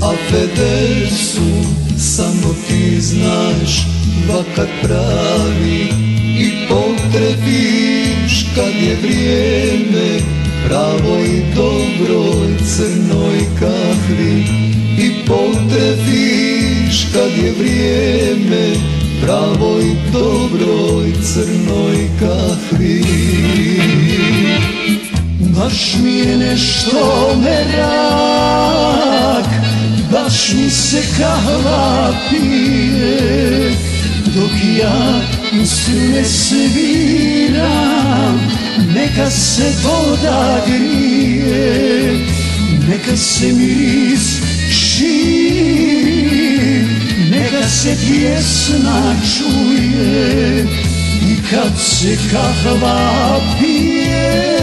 a feder su, samo ti znaš vakat pravi i potrebiš kad je vrijeme pravoj dobroj crnoj kahvi i potrebiš kad je vrijeme pravoj dobroj crnoj kahvi. Baš mi je nešto merak, baš mi se kahva pije, dok ja u strune sviram, neka se voda grije, neka se miris širi, neka se pjesma čuje i kad se kahva pije,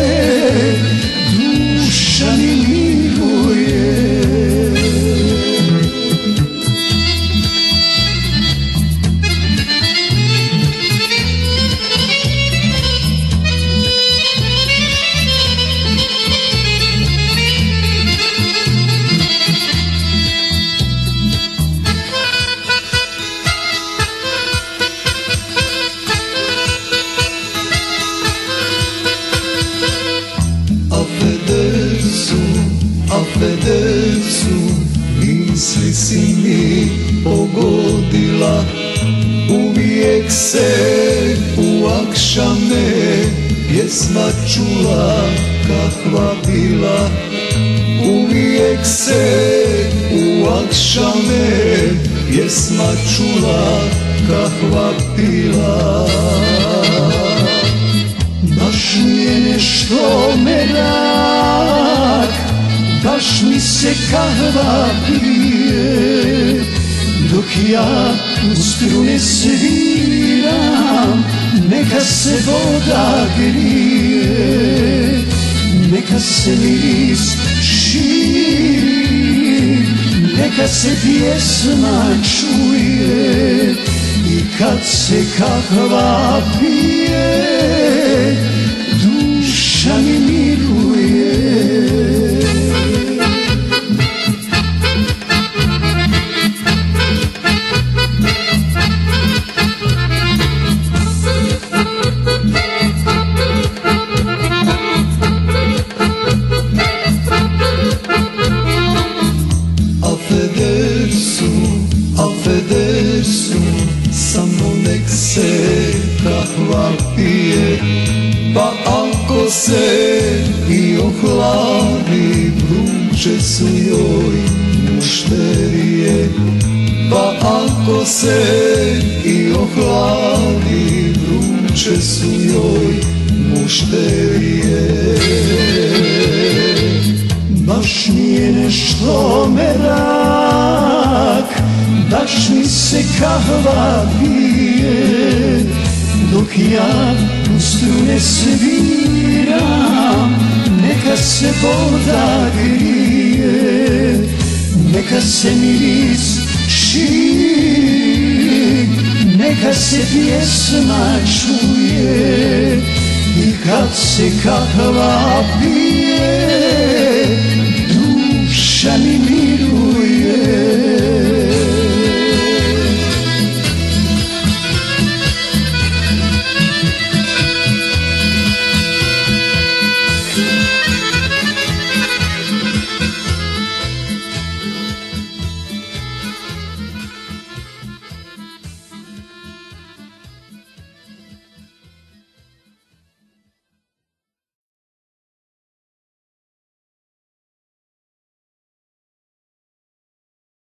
duša mi miruje. A feder su, misli si mi pogodila, uvijek se u akšame pjesma čula, kahva bila. Uvijek se u akšame pjesma čula, kahva pila. Baš mi je nešto merak, baš mi se kahva pije, dok ja u strune sviram, neka se voda grije, neka se miris širi, neka se pjesma čuje i kad se kahva pije, duša mi miruje. A feder su, samo nek se kahva pije, pa ako se i ohladi, vruće su joj mušterije. Pa ako se i ohladi, vruće su joj mušterije. Baš mi je nešto merak, baš mi se kahva pije, dok ja u strune sviram, neka se voda grije, neka se miris širi, neka se pjesma čuje i kad se kahva pije, duša mi